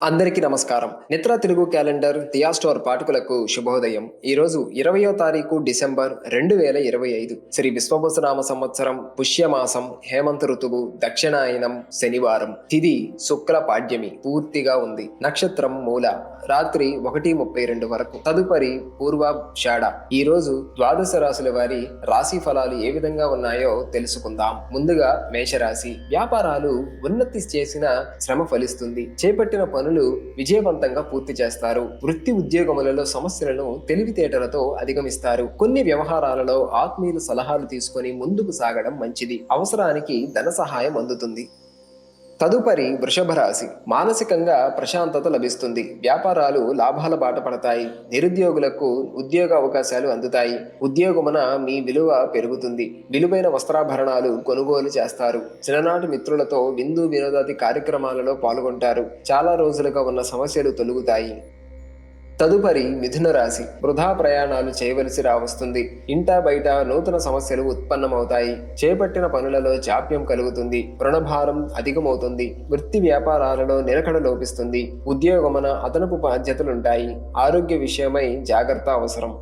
అందరికీ నమస్కారం. నిత్ర తెలుగు క్యాలెండర్ దియా స్టోర్ పాఠకులకు శుభోదయం. ఈరోజు 20వ తారీఖు డిసెంబర్ 2025 శ్రీ విశ్వవసునామ సంవత్సరం పుష్యమాసం హేమంత ఋతువు దక్షిణాయనం శనివారం. తిథి శుక్ల పాడ్యమి పూర్తిగా ఉంది. నక్షత్రం మూల రాత్రి 1:32 వరకు. తదుపరి పూర్వాషాఢ. ఈ రోజు ద్వాదశ రాశుల వారి రాశి ఫలాలు ఏ విధంగా ఉన్నాయో తెలుసుకుందాం. ముందుగా మేషరాశి. వ్యాపారాలు ఉన్నతి చేసిన శ్రమ ఫలిస్తుంది. చేపట్టిన పనులు విజయవంతంగా పూర్తి చేస్తారు. వృత్తి ఉద్యోగములలో సమస్యలను తెలివితేటలతో అధిగమిస్తారు. కొన్ని వ్యవహారాలలో ఆత్మీయుల సలహాలు తీసుకొని ముందుకు సాగడం మంచిది. అవసరానికి ధన సహాయం అందుతుంది. తదుపరి వృషభ రాశి. మానసికంగా ప్రశాంతత లభిస్తుంది. వ్యాపారాలు లాభాల బాట పడతాయి. నిరుద్యోగులకు ఉద్యోగ అవకాశాలు అందుతాయి. ఉద్యోగమున మీ విలువ పెరుగుతుంది. విలువైన వస్త్రాభరణాలు కొనుగోలు చేస్తారు. చిన్ననాటి మిత్రులతో విందు వినోదాది కార్యక్రమాలలో పాల్గొంటారు. చాలా రోజులుగా ఉన్న సమస్యలు తొలగుతాయి. తదుపరి మిథున రాశి. వృధా ప్రయాణాలు చేయవలసి రావస్తుంది. ఇంటా బయట నూతన సమస్యలు ఉత్పన్నమవుతాయి. చేపట్టిన పనులలో జాప్యం కలుగుతుంది. రుణభారం అధికమవుతుంది. వృత్తి వ్యాపారాలలో నిలకడ లోపిస్తుంది. ఉద్యోగమున అదనపు బాధ్యతలుంటాయి. ఆరోగ్య విషయమై జాగ్రత్త అవసరం.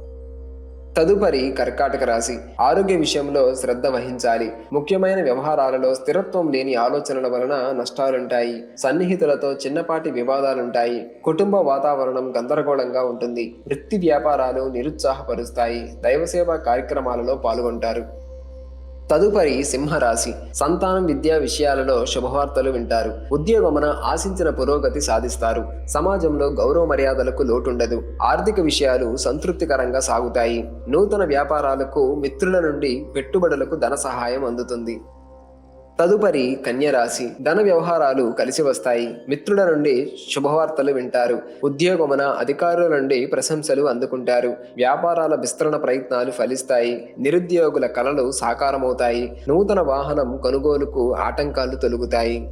తదుపరి కర్కాటక రాశి. ఆరోగ్య విషయంలో శ్రద్ధ వహించాలి. ముఖ్యమైన వ్యవహారాలలో స్థిరత్వం లేని ఆలోచనల వలన నష్టాలుంటాయి. సన్నిహితులతో చిన్నపాటి వివాదాలుంటాయి. కుటుంబ వాతావరణం గందరగోళంగా ఉంటుంది. వృత్తి వ్యాపారాలు నిరుత్సాహపరుస్తాయి. దైవసేవ కార్యక్రమాలలో పాల్గొంటారు. తదుపరి సింహరాశి. సంతానం విద్యా విషయాలలో శుభవార్తలు వింటారు. ఉద్యోగమున ఆశించిన పురోగతి సాధిస్తారు. సమాజంలో గౌరవ మర్యాదలకు లోటుండదు. ఆర్థిక విషయాలు సంతృప్తికరంగా సాగుతాయి. నూతన వ్యాపారాలకు మిత్రుల నుండి పెట్టుబడులకు ధన సహాయం అందుతుంది. తదుపరి కన్యరాశి. ధన వ్యవహారాలు కలిసి వస్తాయి. మిత్రుల నుండి శుభవార్తలు వింటారు. ఉద్యోగమున అధికారుల నుండి ప్రశంసలు అందుకుంటారు. వ్యాపారాల విస్తరణ ప్రయత్నాలు ఫలిస్తాయి. నిరుద్యోగుల కలలు సాకారమవుతాయి. నూతన వాహనం కొనుగోలుకు ఆటంకాలు తొలగుతాయి.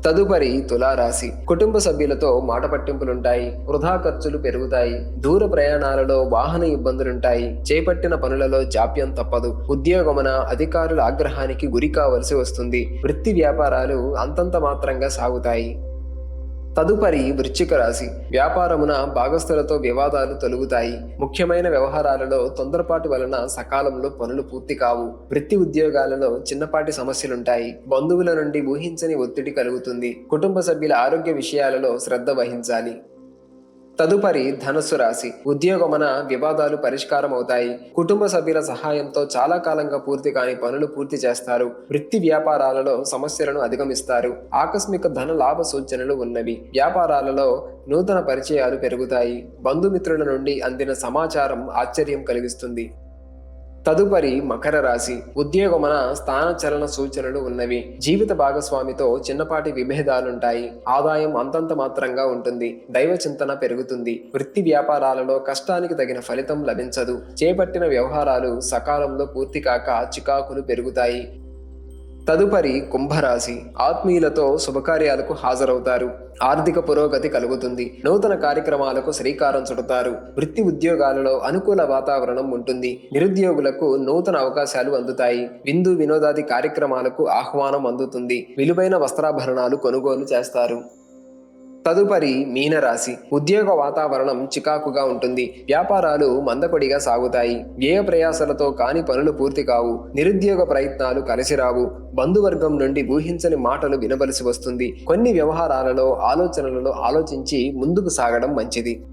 తదుపరి తులారాశి. కుటుంబ సభ్యులతో మాట పట్టింపులుంటాయి. వృధా ఖర్చులు పెరుగుతాయి. దూర ప్రయాణాలలో వాహన ఇబ్బందులుంటాయి. చేపట్టిన పనులలో జాప్యం తప్పదు. ఉద్యోగమున అధికారుల ఆగ్రహానికి గురి కావలసి వస్తుంది. వృత్తి వ్యాపారాలు అంతంత మాత్రంగా సాగుతాయి. తదుపరి వృశ్చిక రాశి. వ్యాపారమున భాగస్థులతో వివాదాలు తొలగుతాయి. ముఖ్యమైన వ్యవహారాలలో తొందరపాటు వలన సకాలంలో పనులు పూర్తి కావు. వృత్తి ఉద్యోగాలలో చిన్నపాటి సమస్యలుంటాయి. బంధువుల నుండి ఊహించని ఒత్తిడి కలుగుతుంది. కుటుంబ సభ్యుల ఆరోగ్య విషయాలలో శ్రద్ధ వహించాలి. తదుపరి ధనుస్సు రాశి. ఉద్యోగమున వివాదాలు పరిష్కారం అవుతాయి. కుటుంబ సభ్యుల సహాయంతో చాలా కాలంగా పూర్తి కాని పనులు పూర్తి చేస్తారు. వృత్తి వ్యాపారాలలో సమస్యలను అధిగమిస్తారు. ఆకస్మిక ధన లాభ సూచనలు ఉన్నవి. వ్యాపారాలలో నూతన పరిచయాలు పెరుగుతాయి. బంధుమిత్రుల నుండి అందిన సమాచారం ఆశ్చర్యం కలిగిస్తుంది. తదుపరి మకర రాశి. ఉద్యోగమున స్థానచలన సూచనలు ఉన్నవి. జీవిత భాగస్వామితో చిన్నపాటి విభేదాలుంటాయి. ఆదాయం అంతంత మాత్రంగా ఉంటుంది. దైవ చింతన పెరుగుతుంది. వృత్తి వ్యాపారాలలో కష్టానికి తగిన ఫలితం లభించదు. చేపట్టిన వ్యవహారాలు సకాలంలో పూర్తి కాక చికాకులు పెరుగుతాయి. తదుపరి కుంభరాశి. ఆత్మీయులతో శుభకార్యాలకు హాజరవుతారు. ఆర్థిక పురోగతి కలుగుతుంది. నూతన కార్యక్రమాలకు శ్రీకారం చుడతారు. వృత్తి ఉద్యోగాలలో అనుకూల వాతావరణం ఉంటుంది. నిరుద్యోగులకు నూతన అవకాశాలు అందుతాయి. విందు వినోదాది కార్యక్రమాలకు ఆహ్వానం అందుతుంది. విలువైన వస్త్రాభరణాలు కొనుగోలు చేస్తారు. తదుపరి మీనరాశి. ఉద్యోగ వాతావరణం చికాకుగా ఉంటుంది. వ్యాపారాలు మందకొడిగా సాగుతాయి. వ్యయ ప్రయాసలతో కాని పనులు పూర్తి కావు. నిరుద్యోగ ప్రయత్నాలు కలిసిరావు. బంధువర్గం నుండి ఊహించని మాటలు వినవలసి వస్తుంది. కొన్ని వ్యవహారాలలో ఆలోచనలలో ఆలోచించి ముందుకు సాగడం మంచిది.